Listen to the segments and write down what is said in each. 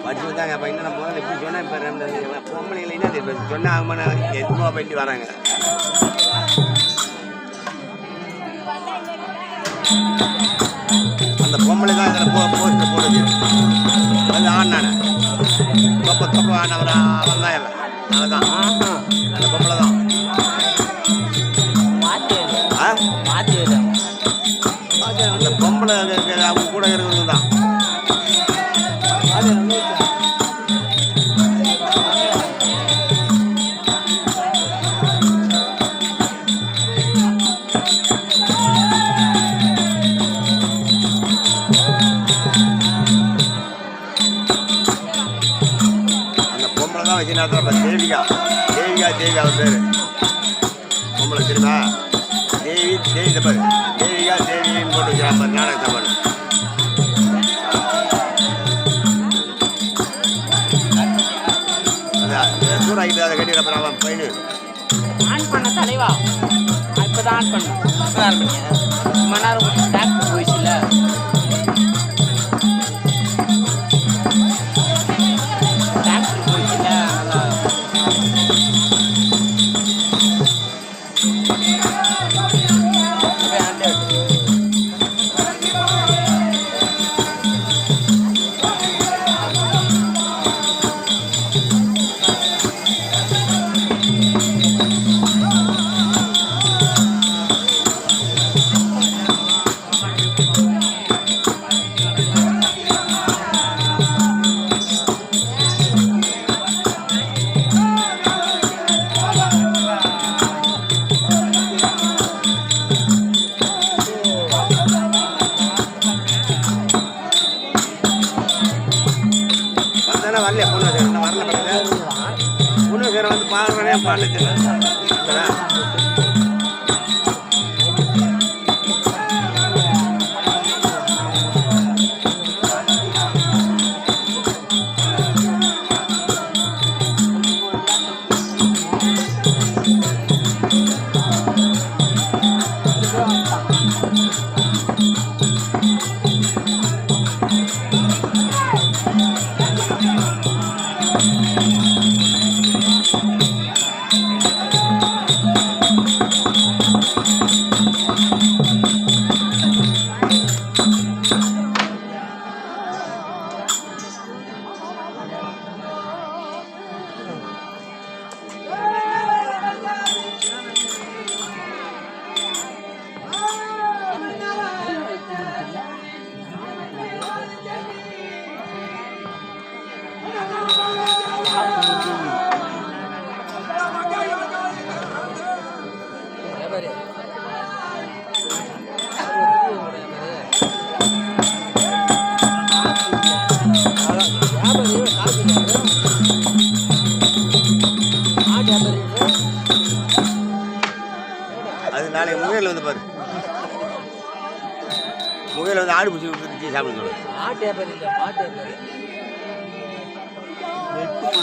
படிச்சு தாங்க அப்போ என்ன முதல்ல எப்படி சொன்னேன் இப்போ பொம்பளைங்களை என்ன சொன்னால் ஆகுமான எதுவாக பண்ணி வராங்க. அந்த பொம்பளை தான் இதில் போஸ்ட்டு போடுது. அது ஆனானே தொப்ப ஆனவர் அவன் தான் இல்லை அதுதான் அந்த பொம்பளை தான் அந்த பொம்பளை அவங்க கூட இருக்கிறது தான். தேவிகா அவர் பேர் பொம்பளை தெரியுமா? தேவி தப்பாரு தேவிகா தேவின்னு போட்டு வைக்கிறான் பாரு நாடக தப்பாரு. அதான் சூறாக்கிட்டு அதை கட்டிடுற அவன் பையனு ஆன் பண்ண தலைவா இப்போதான் ஆன் பண்ணேன் மணி நேரம் டாக்டர் போயிடுச்சுல. வரல பொண்ணு பேரை வந்து பாடுறேனே பாடல. அது நாளைக்கு முகையில் வந்து பாரு, முகையில் வந்து ஆடு பிடிச்சி கொடுத்துட்டு சாப்பிட சொல்லு. மாட்டு வியாபாரி இல்லை, மாட்டு வியாபாரி வெட்டு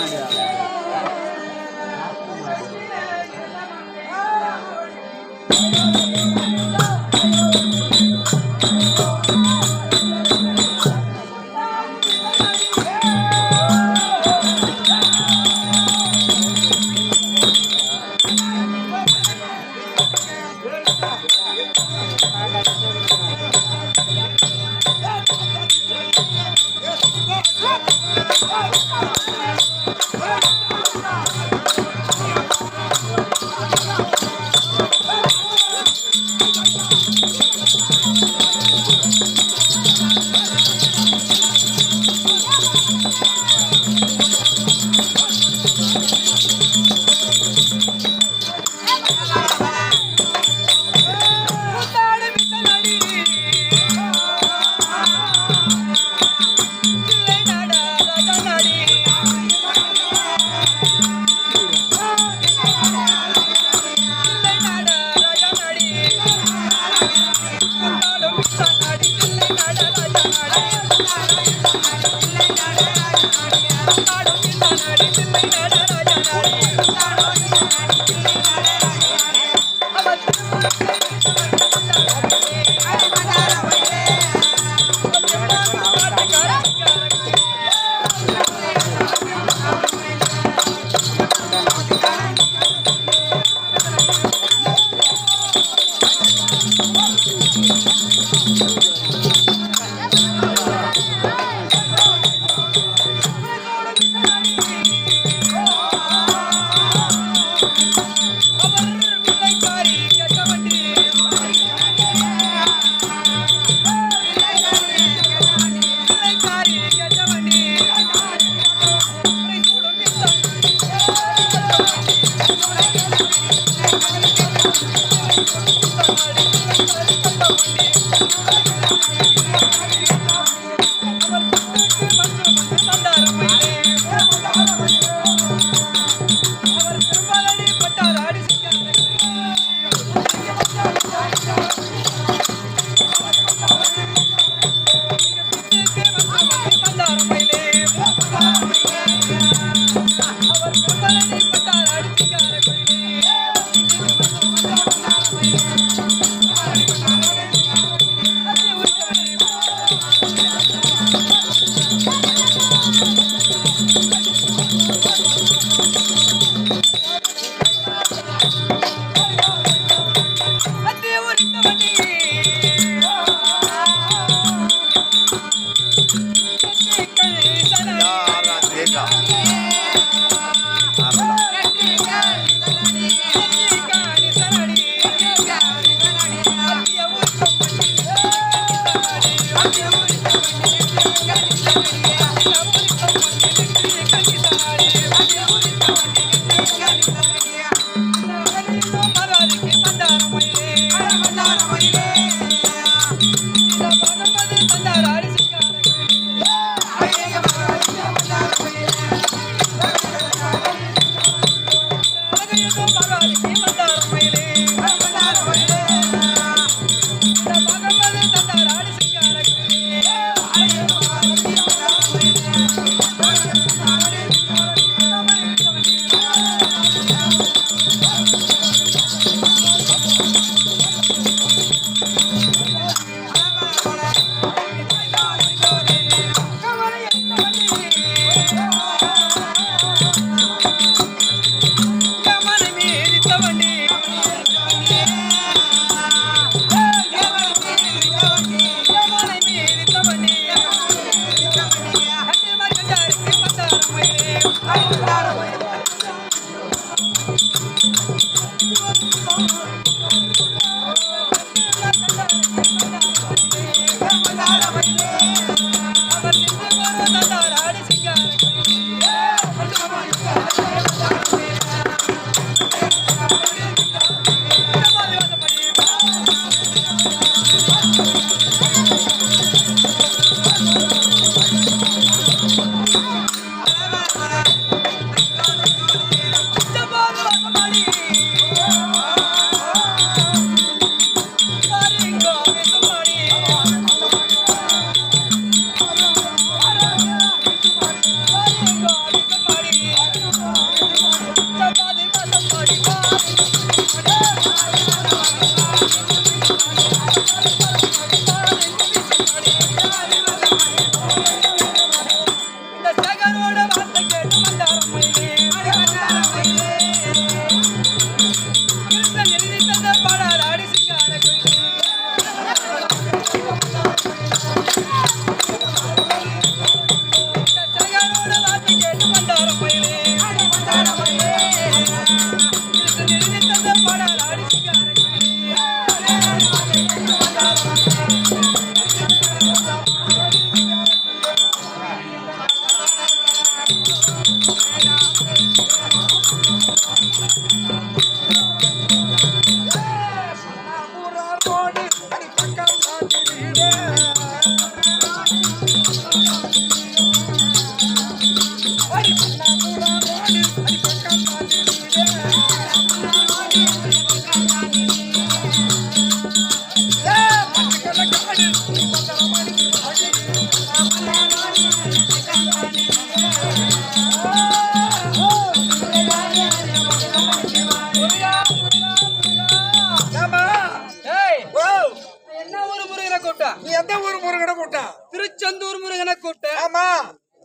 திருச்செந்தூர் முருகனை கூட்ட. ஆமா,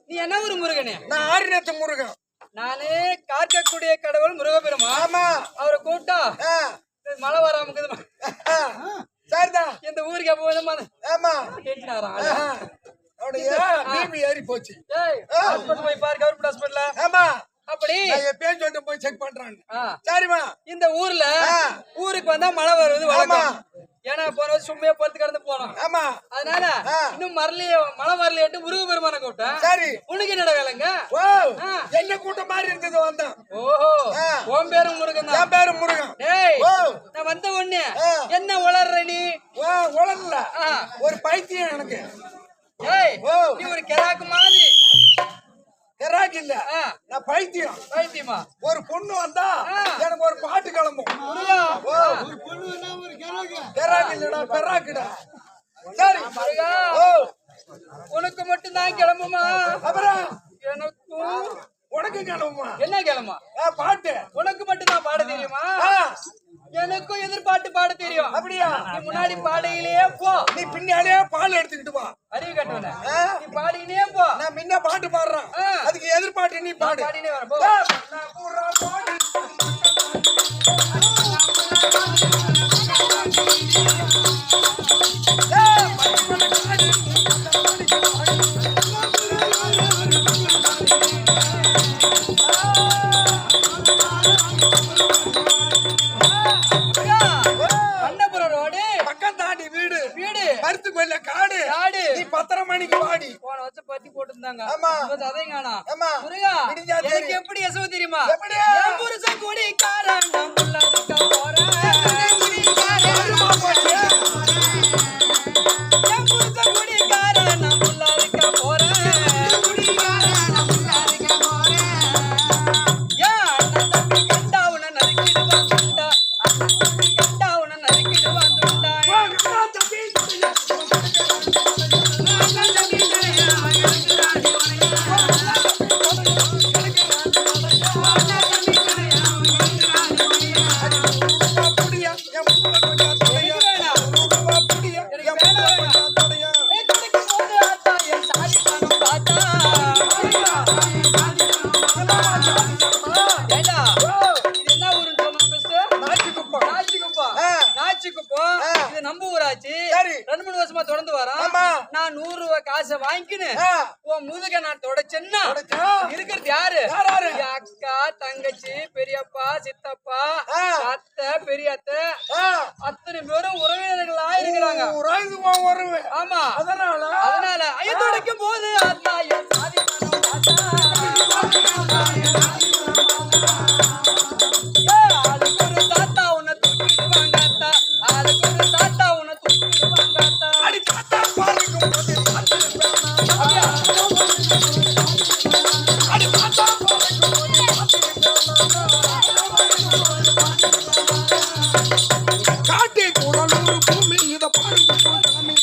நீ என்ன ஊர் முருகனே? நான் ஆரினத்து முருகன். நானே காக்கக்கூடிய கடவுள் முருகபெருமா. ஆமா, அவரை கூட்டா மழை வராம இந்த ஊருக்கு எப்போ வந்து ஆமா கேட்கிறாரா அவனுடைய பிபி ஏறி போச்சு. ஹாஸ்பிட்டல் போய் பாரு, கவர்மெண்ட் ஹாஸ்பிட்டல்ல. ஆமா அப்படி எப்பயும் சொல்லிட்டு போய் செக் பண்றான். ஆ. சரிமா இந்த ஊர்ல ஊருக்கு வந்தா மழை வருவது வழக்கம். ஏன்னா போன வருஷம் சும்மையா பொறுத்து கடந்து போனோம். ஆமா அதனால இன்னும் மழை வரலையேட்டு முருக பெருமான கூப்பிட்டேன். சரி உனக்கு என்னடா வேலைங்க? ஓ என்ன கூட்டம் மாதிரி இருந்தது வந்தான். ஓஹோ உன் பேரும் முருகன் தான். என் பேரு முருகன். டேய் ஓ நான் வந்த உடனே என்ன உளர்ற நீ? ஓ உலகல ஒரு பைத்தியம் எனக்கு. ஏய் ஓ நீ ஒரு கிராக்கு மாதிரி. கிராக் இல்ல நான் பைத்தியம். பைத்தியமா? ஒரு பொண்ணு வந்தா எனக்கு ஒரு பாட்டு கிளம்பும். முருகா ஒரு பொண்ணு ஒரு கிராக் இல்லடா பெராக்குடா. சரி முருகா ஓ உனக்கு மட்டும் தான் கிளம்புமா? அப்புறம் எனக்கும் உனக்கு கிளம்புமா? என்ன கிளம்பா? பாட்டு உனக்கு மட்டும் தான் பாட தெரியுமா? எனக்கும் எதிர்பாட்டு பாட தெரியும். அப்படியா? நீ முன்னாடி பாடையிலேயே போ, நீ பின்னாலே பால் எடுத்துக்கிட்டு வா. அறிவு கட்டவன. நீ பாடினே போ. நான் முன்ன பாட்டு பாடுறேன், அதுக்கு எதிர்பாட்டு நீ பாடு. பாடினே வர போ. நான் பூரா பாடு. கண்ணபுரம் ரோடு பக்கம் தாண்டி வீடு வீடு மருத்து கொல்ல காடு காடு. நீ 10:30 மணிக்கு வாடி. போன வச்சு பத்தி போட்டுருந்தாங்க. ஆமா. அதையும் காணா. ஆமா. முருகா விடிஞ்சா எனக்கு தெரியும். எப்படி எசவு தெரியுமா? எப்படி? என் புருஷன் குடிக்காரன் நான் புள்ளதுக்க போறேன். என் புருஷன் குடிக்காரன் நான் புள்ளதுக்க போறேன். ஏன் அண்ணன் தம்பி கண்டா உன்னை நறுக்கிடுவான் துண்டா. அண்ணன் தம்பி கண்டா உன்னை நறுக்கிடுவான் துண்டா. நம்ம ஊராச்சு. 2-3 வருஷமா தொடர்ந்து வரோம். நான் 100 ரூபாய் காசை வாங்கிக்கின்னு உன் முதுக நான் தொடச்சேன்னா இருக்கிறது யாரு? என் அக்கா, தங்கச்சி, பெரியப்பா, சித்தப்பா, அத்தை, பெரியத்தை, அத்தனை பேரும் உறவினர்களா இருக்கிறாங்க. ஆமா, அதனால ஐயோ தொடக்கும் போது அத்தா என் சாதிக்கணும் ஆளுக்கு ஒரு தாத்தா உன்னை தூக்கிடுவாங்க அத்தா. ஆளுக்கு ஒரு தாத்தா உன்னை தூக்கிடுவாங்க அத்தா. காட்டி குடலூர் பூமி இத பாருங்க சாமி.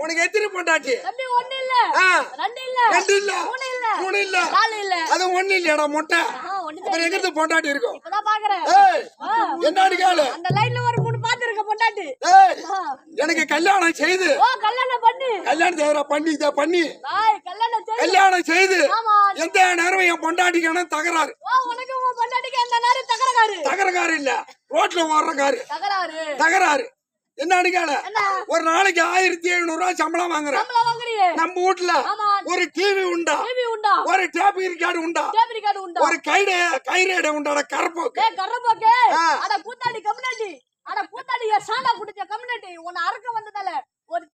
உனக்கு எத்தனை பொண்டாட்டி? மூணு இல்ல. அது ஒண்ணு இல்லடா மொட்டை. அப்புறம் எங்க பொண்டாட்டி இருக்கும்? என்னடி கேளு. எனக்கு கல்யாணம் செய்து கல்யாணம் பண்ணி கல்யாணம் செய்து எந்த நேரம் என் பொண்டாட்டிக்கான தகராறு. தகராறு இல்ல, ரோட்ல ஓடுற காரு தகராறு. என்ன அடிக்கால ஒரு நாளைக்கு 1700 ரூபாய் சம்பளம் வாங்குறேன். நம்ம வீட்டுல ஒரு டிவி உண்டா, ஒரு டேப் ரிக்கார்டு உண்டா, ஒரு கைரேடை உண்டாட கரப்போக்கு. கூத்தாடி கம்யூனிட்டி சாண்டா குடிச்ச கம்யூனிட்டி உன்னை அறுக்க வந்ததால